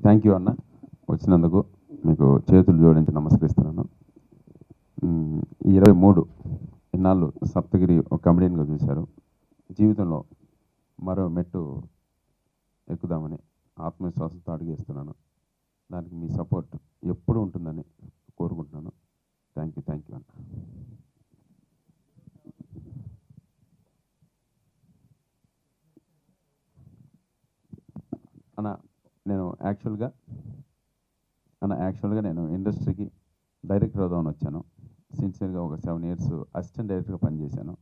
Thank you అన్న, వచ్చినందుకు మీకు చేతులు జోడించి నమస్కరిస్తున్నాను. ఈ 23 ఇన్నాళ్ళు సప్తగిరి ఒక కమెడియన్గా చూశారు. జీవితంలో మరో మెట్టు ఎక్కుదామని ఆత్మవిశ్వాసంతో అడిగేస్తున్నాను. దానికి మీ సపోర్ట్ ఎప్పుడు ఉంటుందని కోరుకుంటున్నాను. థ్యాంక్ యూ అన్న. అన్న నేను యాక్చువల్గా నేను ఇండస్ట్రీకి డైరెక్టర్ అవుదామని వచ్చాను. సిన్సియర్గా ఒక 7 years అసిస్టెంట్ డైరెక్టర్గా పనిచేశాను.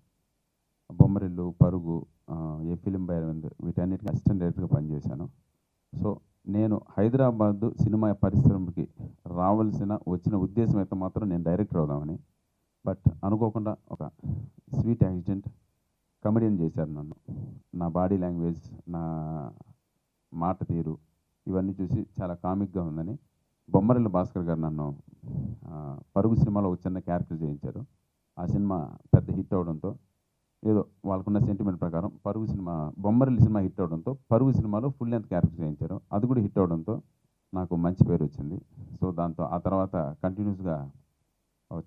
బొమ్మరిల్లు, పరుగు, ఏ ఫిలిం బైరవింద్ వీటన్నిటికీ అసిస్టెంట్ డైరెక్టర్గా పనిచేశాను. సో నేను హైదరాబాద్ సినిమా పరిశ్రమకి వచ్చిన ఉద్దేశం అయితే మాత్రం నేను డైరెక్టర్ అవుదామని. బట్ అనుకోకుండా ఒక స్వీట్ యాక్సిడెంట్ కమెడియన్ చేశారు నన్ను. నా బాడీ లాంగ్వేజ్, నా మాట తీరు ఇవన్నీ చూసి చాలా కామిక్గా ఉందని బొమ్మరిల్లు భాస్కర్ గారు నన్ను పరుగు సినిమాలో ఒక చిన్న క్యారెక్టర్ చేయించారు. ఆ సినిమా పెద్ద హిట్ అవడంతో, ఏదో వాళ్ళకున్న సెంటిమెంట్ ప్రకారం బొమ్మరిల్లు సినిమా హిట్ అవడంతో పరుగు సినిమాలో ఫుల్ లెంత్ క్యారెక్టర్ చేయించారు. అది కూడా హిట్ అవడంతో నాకు మంచి పేరు వచ్చింది. సో దాంతో ఆ తర్వాత కంటిన్యూస్గా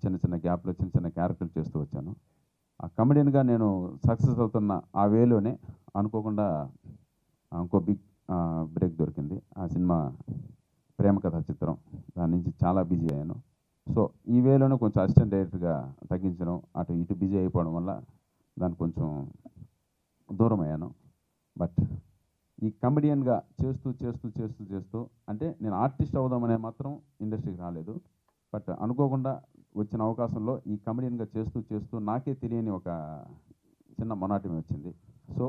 చిన్న గ్యాప్లో చిన్న క్యారెక్టర్లు చేస్తూ వచ్చాను. ఆ కమెడియన్గా నేను సక్సెస్ అవుతున్న ఆ వేలోనే అనుకోకుండా ఇంకో బిగ్ బ్రేక్ దొరికింది. ఆ సినిమా ప్రేమ కథా చిత్రం. దాని నుంచి చాలా బిజీ అయ్యాను. సో ఈ వేలోనే కొంచెం అసిస్టెంట్ డైరెక్టర్గా తగ్గించడం, అటు ఇటు బిజీ అయిపోవడం వల్ల దానికి కొంచెం దూరం అయ్యాను. బట్ ఈ కమెడియన్గా చేస్తూ అంటే నేను ఆర్టిస్ట్ అవుదామనే మాత్రం ఇండస్ట్రీకి రాలేదు. బట్ అనుకోకుండా వచ్చిన అవకాశంలో ఈ కమెడియన్గా చేస్తూ నాకే తెలియని ఒక చిన్న మొనాటిమి వచ్చింది. సో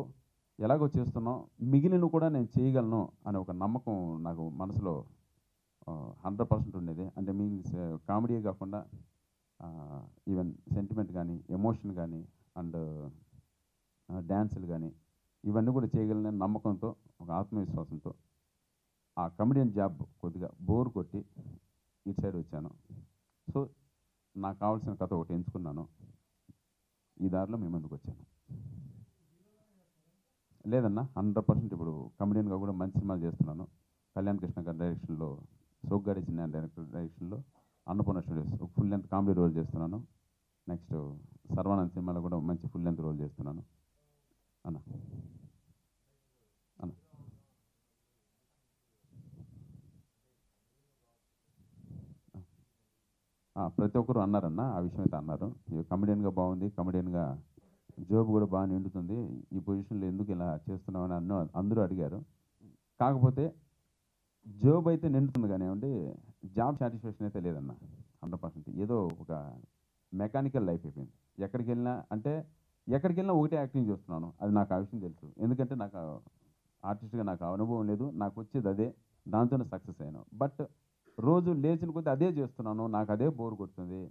ఎలాగో చేస్తున్నాం, మిగిలిన కూడా నేను చేయగలను అనే ఒక నమ్మకం నాకు మనసులో 100% ఉండేది. అంటే మీన్స్ కామెడీ కాకుండా ఈవెన్ సెంటిమెంట్ కానీ, ఎమోషన్ కానీ, అండ్ డ్యాన్సులు కానీ ఇవన్నీ కూడా చేయగలనని నమ్మకంతో, ఒక ఆత్మవిశ్వాసంతో ఆ కమెడియన్ జాబ్ కొద్దిగా బోర్ కొట్టి ఇటు సైడ్ వచ్చాను. సో నాకు కావాల్సిన కథ ఒకటి ఎంచుకున్నాను. ఈ దారిలో మీ ముందుకు వచ్చాను. లేదన్నా, 100% ఇప్పుడు కమెడియన్గా కూడా మంచి సినిమాలు చేస్తున్నాను. కళ్యాణ్ కృష్ణ గారి డైరెక్షన్లో, సోగ్గాడి చిన్న డైరెక్టర్ డైరెక్షన్లో అన్నపూర్ణ స్టూడియోస్ ఒక ఫుల్ లెంత్ కామెడీ రోల్ చేస్తున్నాను. నెక్స్ట్ సర్వానంద్ సినిమాలో కూడా మంచి ఫుల్ లెంత్ రోల్ చేస్తున్నాను అన్న. ప్రతి ఒక్కరు అన్నారన్న, ఆ విషయం అయితే అన్నారు. కమెడియన్గా బాగుంది, కమెడియన్గా జాబ్ కూడా బాగా నిండుతుంది, ఈ పొజిషన్లో ఎందుకు ఇలా చేస్తున్నామని అందరూ అడిగారు. కాకపోతే జాబ్ అయితే నిండుతుంది కానివ్వండి, జాబ్ సాటిస్ఫాక్షన్ అయితే లేదన్న. 100% ఏదో ఒక మెకానికల్ లైఫ్ అయిపోయింది. ఎక్కడికి వెళ్ళినా ఒకటే యాక్టింగ్ చేస్తున్నాను. అది నాకు ఆ విషయం తెలుసు. ఎందుకంటే నాకు ఆర్టిస్ట్గా నాకు అనుభవం లేదు, నాకు వచ్చేది అదే, దాంతోనే సక్సెస్ అయ్యాను. బట్ రోజు లేచిన కొద్దీ అదే చేస్తున్నాను, నాకు అదే బోర్ కొడుతుంది.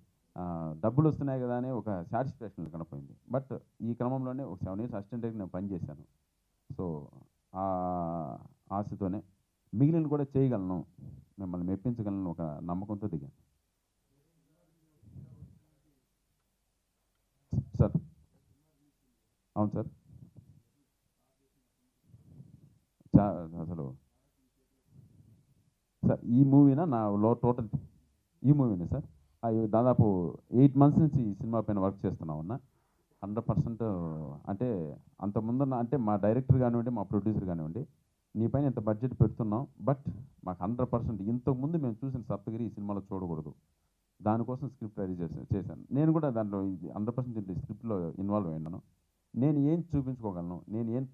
డబ్బులు వస్తున్నాయి కదా అని ఒక సాటిస్ఫాక్షన్ కనపోయింది. బట్ ఈ క్రమంలోనే ఒక 7 years అసిస్టెంట్ డైరెక్టర్ నేను పనిచేశాను. సో ఆ ఆశతోనే మిగిలిన కూడా చేయగలను, మిమ్మల్ని మెప్పించగలను ఒక నమ్మకంతో దిగాను. సార్ అవును సార్. అసలు సార్ ఈ మూవీనా టోటల్ ఈ మూవీనే సార్. దాదాపు 8 months నుంచి ఈ సినిమా పైన వర్క్ చేస్తున్నాం అన్న. 100% అంటే అంతకుముందున్న అంటే మా డైరెక్టర్ కానివ్వండి, మా ప్రొడ్యూసర్ కానివ్వండి, నీ పైన ఇంత బడ్జెట్ పెడుతున్నాం, బట్ మాకు 100% ఇంతకుముందు మేము చూసిన సప్తగిరి ఈ సినిమాలో చూడకూడదు, దానికోసం స్క్రిప్ట్ రెడీ చేశాను. నేను కూడా దాంట్లో 100% స్క్రిప్ట్లో ఇన్వాల్వ్ అయినాను. నేను ఏం చూపించుకోగలను, నేను ఏం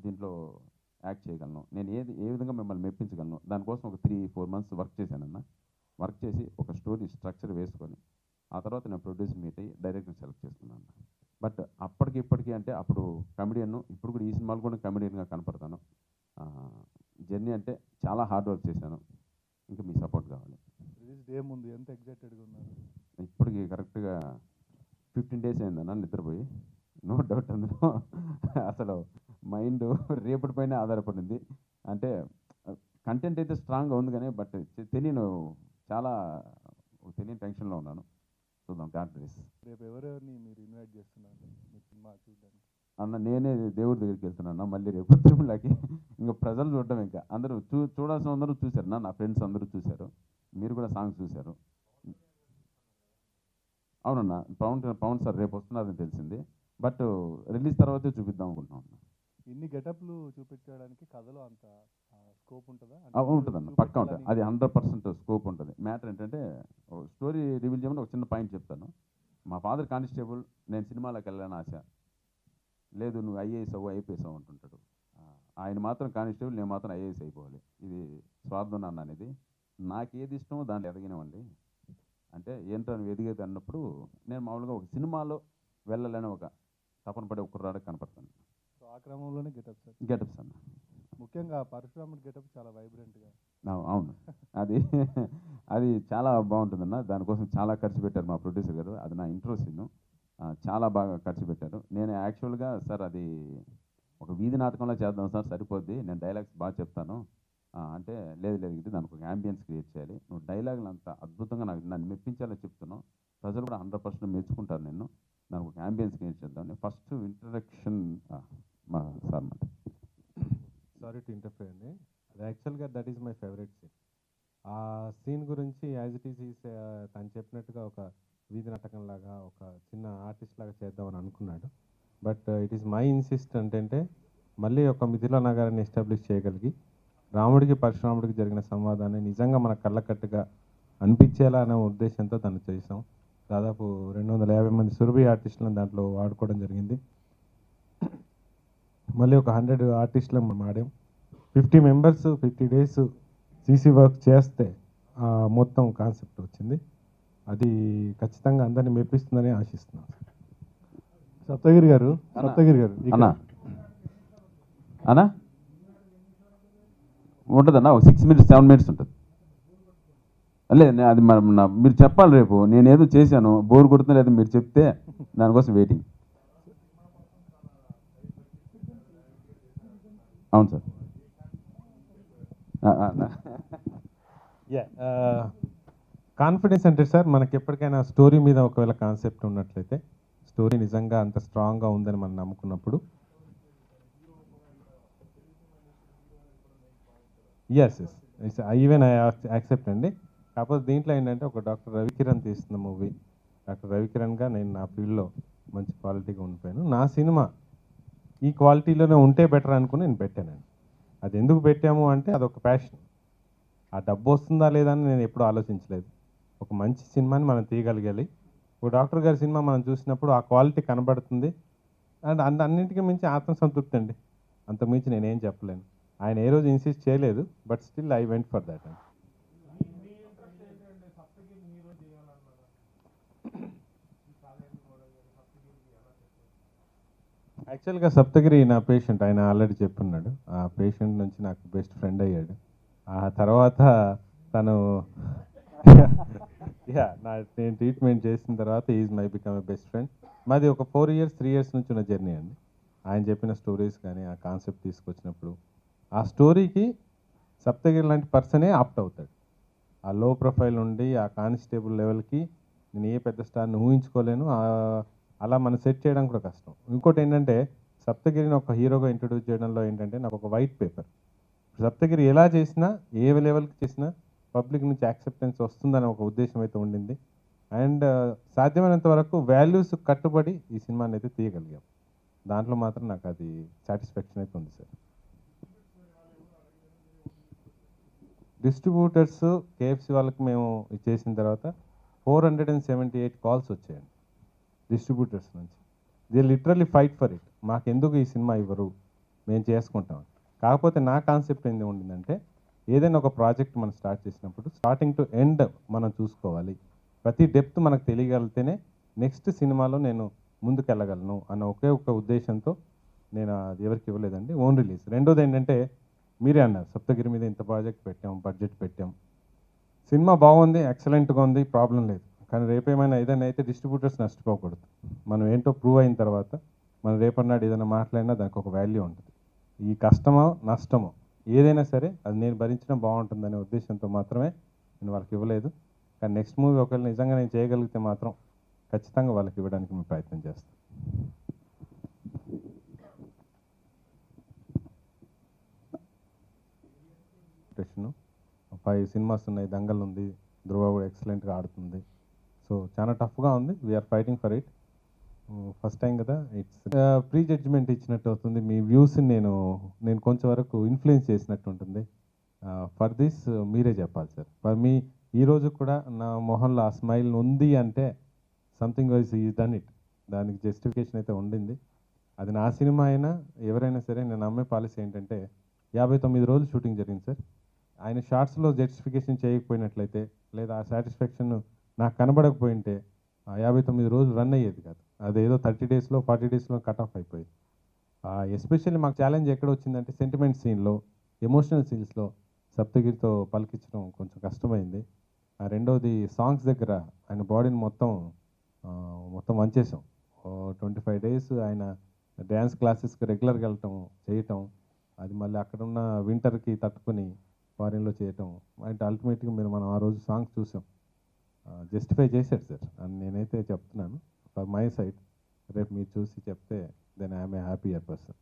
దీంట్లో యాక్ట్ చేయగలను, నేను ఏ విధంగా మిమ్మల్ని మెప్పించగలను, దానికోసం ఒక 3-4 months వర్క్ చేశానన్న. వర్క్ చేసి ఒక స్టోరీ స్ట్రక్చర్ వేసుకొని ఆ తర్వాత నేను ప్రొడ్యూసర్ మీట్ అయ్యి డైరెక్టర్ సెలెక్ట్ చేసుకున్నాను. బట్ ఇప్పటికీ అంటే అప్పుడు కమెడియన్, ఇప్పుడు కూడా ఈ సినిమాలు కూడా కమెడియన్గా కనపడతాను. జర్నీ అంటే చాలా హార్డ్ వర్క్ చేశాను. ఇంకా మీ సపోర్ట్ కావాలి. రిలీజ్ డే ముందు ఎంత ఎగ్జైటెడ్గా ఉన్నారు? ఇప్పటికి కరెక్ట్గా 15 days అయిందన్న నిద్రపోయి. నో డౌట్ అందులో. అసలు మైండ్ రేపటి పైన ఆధారపడింది. అంటే కంటెంట్ అయితే స్ట్రాంగ్గా ఉంది కానీ బట్ చాలా తెలియని టెన్షన్లో ఉన్నాను. చూద్దాం, గాడ్ బ్లెస్. రేపు ఎవరెవరిని మీరు ఇన్వైట్ చేస్తున్నారు మీ సినిమా చూడడానికి? అన్న నేనే దేవుడి దగ్గరికి వెళ్తున్నాను మళ్ళీ రేపు తిరుమలకి. ఇంకా ప్రజలు చూడడం ఇంకా అందరూ చూడాల్సిన అందరూ చూశారు, నా ఫ్రెండ్స్ అందరూ చూశారు, మీరు కూడా సాంగ్స్ చూశారు. అవునన్నా, పవన్ సార్ రేపు వస్తున్నారని తెలిసింది, బట్ రిలీజ్ తర్వాతే చూపిద్దాం అనుకుంటున్నాం. ఇన్ని గెటప్లు చూపించడానికి కథలో అంత స్కోప్ ఉంటుందా? ఉంటుందన్న, పక్కా ఉంటుంది. అది 100% స్కోప్ ఉంటుంది. మ్యాటర్ ఏంటంటే, స్టోరీ రివీల్ చేయమని ఒక చిన్న పాయింట్ చెప్తాను. మా ఫాదర్ కానిస్టేబుల్, నేను సినిమాలోకి వెళ్ళాలని ఆశ లేదు, నువ్వు ఐఏఎస్ అవ్వు, ఐపీఎస్ అవ్వు అంటుంటాడు. ఆయన మాత్రం కానిస్టేబుల్, నేను మాత్రం ఐఏఎస్ అయిపోవాలి. ఇది స్వార్థం నాన్న అనేది. నాకు ఏది ఇష్టమో దాంట్లో ఎదగినవండి. అంటే ఏంటో నువ్వు ఎదిగేది అన్నప్పుడు నేను మామూలుగా ఒక సినిమాలో వెళ్ళాలని ఒక తపన పడే ఒక కుర్రాడికి కనపడతాను. సో ఆ క్రమంలోనే గెటప్స్ అన్న. ముఖ్యంగా పరశురాముడి గెటప్ చాలా వైబ్రెంట్గా. అవును, అది అది చాలా బాగుంటుందన్న. దానికోసం చాలా ఖర్చు పెట్టారు మా ప్రొడ్యూసర్ గారు. అది నా ఇంట్రో సీను, చాలా బాగా ఖర్చు పెట్టారు. నేను యాక్చువల్గా సార్ అది ఒక వీధి నాటకంలో చేద్దాం సార్, సరిపోద్ది, నేను డైలాగ్స్ బాగా చెప్తాను అంటే, లేదు ఇది దానికి ఒక యాంబియన్స్ క్రియేట్ చేయాలి, నువ్వు డైలాగులు అంత అద్భుతంగా నన్ను మెప్పించాలని చెప్తున్నావు, ప్రజలు కూడా 100% మెచ్చుకుంటారు నిన్ను, దానికి ఒక యాంబియన్స్ క్రియేట్ చేద్దామని ఫస్ట్ ఇంట్రడక్షన్ మా సార్ మాట. సారీ టు ఇంటర్ఫియర్ అండి, అది యాక్చువల్గా that is my favourite scene. ఆ సీన్ గురించి యాజ్ ఇట్ ఈస్ తను చెప్పినట్టుగా ఒక వీధి నాటకం లాగా, ఒక చిన్న ఆర్టిస్ట్ లాగా చేద్దామని అనుకున్నాడు. But it is my insist అంటే మళ్ళీ ఒక మిథిలా నగరాన్ని ఎస్టాబ్లిష్ చేయగలిగి రాముడికి పరశురాముడికి జరిగిన సంవాదాన్ని నిజంగా మన కళ్ళకట్టుగా అనిపించేలా అనే ఉద్దేశంతో దాన్ని చేసాం. దాదాపు 250 మంది సురభి ఆర్టిస్టులను దాంట్లో వాడుకోవడం జరిగింది. మళ్ళీ ఒక 100 ఆర్టిస్టులను ఆడాం. 50 మెంబర్స్ 50 days సీసీ వర్క్ చేస్తే మొత్తం కాన్సెప్ట్ వచ్చింది. అది ఖచ్చితంగా అందరినీ మెప్పిస్తుందని ఆశిస్తున్నాం. సప్తగిరి గారు అన్నా ఉంటుందన్న, ఒక 6 minutes 7 minutes ఉంటుంది. లేదు అది మీరు చెప్పాలి, రేపు నేను ఏదో చేశాను బోర్ కొడుతున్నా లేదా మీరు చెప్తే దానికోసం వెయిటింగ్. అవును సార్. కాన్ఫిడెన్స్ అంటే సార్, మనకి ఎప్పటికైనా స్టోరీ మీద ఒకవేళ కాన్సెప్ట్ ఉన్నట్లయితే, స్టోరీ నిజంగా అంత స్ట్రాంగ్గా ఉందని మనం నమ్ముకున్నప్పుడు, ఎస్ ఈవెన్ ఐ యాక్సెప్ట్ అండి. కాకపోతే దీంట్లో ఏంటంటే ఒక డాక్టర్ రవికిరణ్ తీస్తున్న మూవీ, డాక్టర్ రవికిరణ్గా నేను నా ఫీల్డ్లో మంచి క్వాలిటీగా ఉండిపోయాను. నా సినిమా ఈ క్వాలిటీలోనే ఉంటే బెటర్ అనుకుని నేను పెట్టానండి. అది ఎందుకు పెట్టాము అంటే అదొక ప్యాషన్. ఆ డబ్బు వస్తుందా లేదా అని నేను ఎప్పుడూ ఆలోచించలేదు. ఒక మంచి సినిమాని మనం తీయగలగాలి. ఒక డాక్టర్ గారి సినిమా మనం చూసినప్పుడు ఆ క్వాలిటీ కనబడుతుంది. అండ్ అన్నింటికీ మించి ఆత్మసంతృప్తి అండి, అంతకుమించి నేనేం చెప్పలేను. ఆయన ఏ రోజు ఇన్సిస్ట్ చేయలేదు, but still I went for that అండి. యాక్చువల్గా సప్తగిరి నా పేషెంట్, ఆయన ఆల్రెడీ చెప్పున్నాడు. ఆ పేషెంట్ నుంచి నాకు బెస్ట్ ఫ్రెండ్ అయ్యాడు. ఆ తర్వాత తను నేను ట్రీట్మెంట్ చేసిన తర్వాత is my become a best friend. మాది ఒక 4 years 3 years నుంచి ఉన్న జర్నీ అండి. ఆయన చెప్పిన స్టోరీస్ కానీ, ఆ కాన్సెప్ట్ తీసుకొచ్చినప్పుడు ఆ స్టోరీకి సప్తగిరి లాంటి పర్సనే ఆప్ట్ అవుతాడు. ఆ లో ప్రొఫైల్ నుండి ఆ కానిస్టేబుల్ లెవెల్కి నేను ఏ పెద్ద స్టార్ని ఊహించుకోలేను. అలా మనం సెట్ చేయడం కూడా కష్టం. ఇంకోటి ఏంటంటే, సప్తగిరిని ఒక హీరోగా ఇంట్రొడ్యూస్ చేయడంలో ఏంటంటే నాకు ఒక వైట్ పేపర్. సప్తగిరి ఎలా చేసినా, ఏ లెవెల్కి చేసినా పబ్లిక్ నుంచి యాక్సెప్టెన్స్ వస్తుందని ఒక ఉద్దేశం అయితే ఉండింది. అండ్ సాధ్యమైనంత వరకు వాల్యూస్ కట్టుబడి ఈ సినిమాని అయితే తీయగలిగాం. దాంట్లో మాత్రం నాకు అది సాటిస్ఫాక్షన్ అయితే ఉంది సార్. డిస్ట్రిబ్యూటర్స్ కేఎఫ్సి వాళ్ళకి మేము చేసిన తర్వాత 478 calls వచ్చాయండి డిస్ట్రిబ్యూటర్స్ నుంచి. They literally fight for it. మాకెందుకు ఈ సినిమా ఇవ్వరు, మేము చేసుకుంటాం. కాకపోతే నా కాన్సెప్ట్ ఏంది ఉండిందంటే, ఏదైనా ఒక ప్రాజెక్ట్ మనం స్టార్ట్ చేసినప్పుడు స్టార్టింగ్ టు ఎండ్ మనం చూసుకోవాలి. ప్రతి డెప్త్ మనకు తెలియగలిగితేనే నెక్స్ట్ సినిమాలో నేను ముందుకెళ్ళగలను అన్న ఒకే ఒక ఉద్దేశంతో నేను అది ఎవరికి ఇవ్వలేదండి, ఓన్ రిలీజ్. రెండోది ఏంటంటే, మీరే అన్నారు సప్తగిరి మీద ఇంత ప్రాజెక్ట్ పెట్టాం, బడ్జెట్ పెట్టాం, సినిమా బాగుంది, ఎక్సలెంట్గా ఉంది, ప్రాబ్లం లేదు. కానీ రేపేమైనా ఏదైనా అయితే డిస్ట్రిబ్యూటర్స్ నష్టపోకూడదు. మనం ఏంటో ప్రూవ్ అయిన తర్వాత మనం రేపన్నాడు ఏదైనా మాట్లాడినా దానికి ఒక వాల్యూ ఉంటుంది. ఈ కష్టమో నష్టమో ఏదైనా సరే అది నేను భరించడం బాగుంటుందనే ఉద్దేశంతో మాత్రమే నేను వాళ్ళకి ఇవ్వలేదు. కానీ నెక్స్ట్ మూవీ ఒకవేళ నిజంగా నేను చేయగలిగితే మాత్రం ఖచ్చితంగా వాళ్ళకి ఇవ్వడానికి మేము ప్రయత్నం చేస్తాం. ప్రిపరేషను. 5 సినిమాస్ ఉన్నాయి, దంగల్ ఉంది, ధ్రువ కూడా ఎక్సలెంట్గా ఆడుతుంది. సో చాలా టఫ్గా ఉంది. We're fighting for it. First time కదా, ఇట్స్ ప్రీ జడ్జ్మెంట్ ఇచ్చినట్టు అవుతుంది. మీ వ్యూస్ని నేను కొంచెం వరకు ఇన్ఫ్లుయెన్స్ చేసినట్టు ఉంటుంది. ఫర్ దిస్ మీరే చెప్పాలి సార్. ఫర్ మీ ఈరోజు కూడా నా మొహంలో ఆ స్మైల్ ఉంది అంటే సంథింగ్ వైజ్ ఈ డన్ ఇట్. దానికి జస్టిఫికేషన్ అయితే ఉండింది. అది నా సినిమా అయినా ఎవరైనా సరే నేను నమ్మే పాలసీ ఏంటంటే 59 రోజులు షూటింగ్ జరిగింది సార్. ఆయన షార్ట్స్లో జస్టిఫికేషన్ చేయకపోయినట్లయితే లేదా ఆ సాటిస్ఫాక్షన్ నాకు కనబడకపోయింటే ఆ 59 రోజులు రన్ అయ్యేది కాదు. అదేదో 30 డేస్లో 40 డేస్లో కట్ ఆఫ్ అయిపోయింది. ఎస్పెషల్లీ మాకు ఛాలెంజ్ ఎక్కడ వచ్చిందంటే సెంటిమెంట్ సీన్లో, ఎమోషనల్ సీన్స్లో సప్తగిరితో పలికించడం కొంచెం కష్టమైంది. రెండవది సాంగ్స్ దగ్గర ఆయన బాడీని మొత్తం వంచేసాం. 25 డేస్ ఆయన డ్యాన్స్ క్లాసెస్కి రెగ్యులర్గా చేయటం, అది మళ్ళీ అక్కడున్న వింటర్కి తట్టుకొని ఫారిన్లో చేయటం అంటే అల్టిమేట్గా మనం ఆ రోజు సాంగ్స్ చూసాం. జస్టిఫై చేశాడు సార్ అని నేనైతే చెప్తున్నాను ఫర్ మై సైడ్. రేపు మీరు చూసి చెప్తే then I'm a happier person.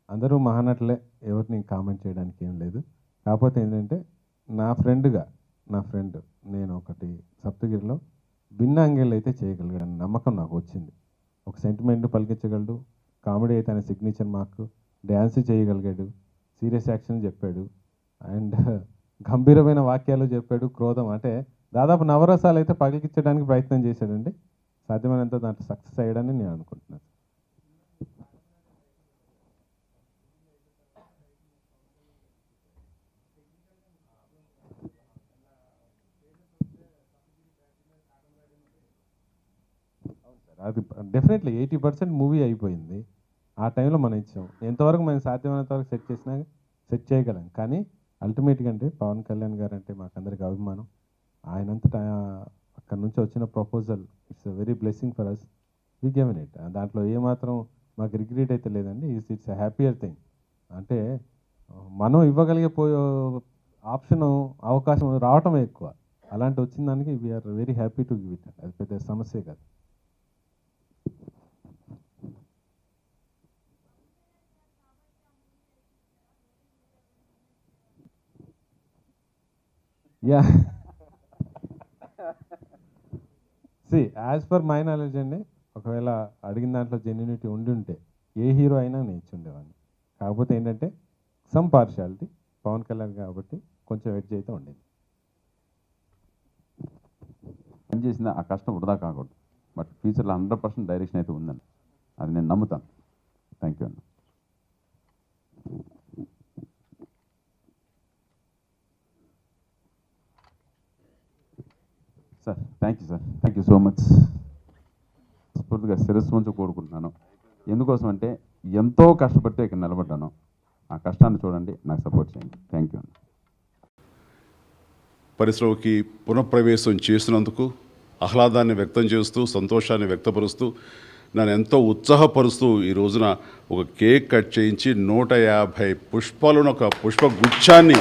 అందరూ మహానటులే, ఎవరిని కామెంట్ చేయడానికి ఏం లేదు. కాకపోతే ఏంటంటే నా ఫ్రెండ్ నేను ఒకటి సప్తగిరిలో భిన్న అంగేళ్ళు అయితే చేయగలిగాను నమ్మకం నాకు వచ్చింది. ఒక సెంటిమెంట్ పలికించగలడు, కామెడీ అయితే ఆయన సిగ్నేచర్ మార్క్, డ్యాన్స్ చేయగలిగాడు, సీరియస్ యాక్షన్ చెప్పాడు, అండ్ గంభీరమైన వాక్యాలు చెప్పాడు. క్రోధం అంటే దాదాపు నవరసాలు అయితే పలికించడానికి ప్రయత్నం చేశాడండి. సాధ్యమైనంత దాంట్లో సక్సెస్ అయ్యాడని నేను అనుకుంటున్నాను. అది డెఫినెట్లీ 80% మూవీ అయిపోయింది. ఆ టైంలో మనం ఇచ్చాం. ఎంతవరకు మనం సాధ్యమైనంత వరకు సెట్ చేయగలం. కానీ అల్టిమేట్గా అంటే పవన్ కళ్యాణ్ గారు అంటే మాకందరికి అభిమానం. ఆయనంతటా అక్కడ నుంచి వచ్చిన proposal it's very blessing for us. We given it. దాంట్లో ఏమాత్రం మాకు రిగ్రెట్ అయితే లేదండి. It's a happier thing. అంటే మనం ఇవ్వగలిగే అవకాశం రావటమే ఎక్కువ. అలాంటి వచ్చిన దానికి we're very happy to give it. అది పెద్ద సమస్య కాదు. Yeah as per my knowledge అండి, ఒకవేళ అడిగిన దాంట్లో జెన్యూనిటీ ఉంటే ఏ హీరో అయినా నేను ఇచ్చుండేవాడిని. కాకపోతే ఏంటంటే సమ్ పార్షియాలిటీ పవన్ కళ్యాణ్ కాబట్టి కొంచెం ఎడ్జ్ అయితే ఉండేది. పని చేసిన ఆ కష్టం వృధా కాకూడదు. బట్ ఫ్యూచర్లో 100% డైరెక్షన్ అయితే ఉందని అది నేను నమ్ముతాను. థ్యాంక్ యూ అన్న. Sir thank you so much. స్ఫూర్తిగా శిరస్సు నుంచి కోరుకుంటున్నాను. ఎందుకోసం అంటే ఎంతో కష్టపడితే ఇక్కడ నిలబడ్డాను. ఆ కష్టాన్ని చూడండి, నాకు సపోర్ట్ చేయండి. థ్యాంక్ యూ అన్న. పరిశ్రమకి పునఃప్రవేశం చేసినందుకు ఆహ్లాదాన్ని వ్యక్తం చేస్తూ, సంతోషాన్ని వ్యక్తపరుస్తూ, నన్ను ఎంతో ఉత్సాహపరుస్తూ ఈ రోజున ఒక కేక్ కట్ చేయించి 150 పుష్పాలను, ఒక పుష్పగుచ్ఛాన్ని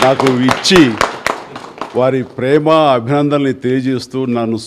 నాకు ఇచ్చి వారి ప్రేమ అభినందనల్ని తెలియజేస్తూ నన్ను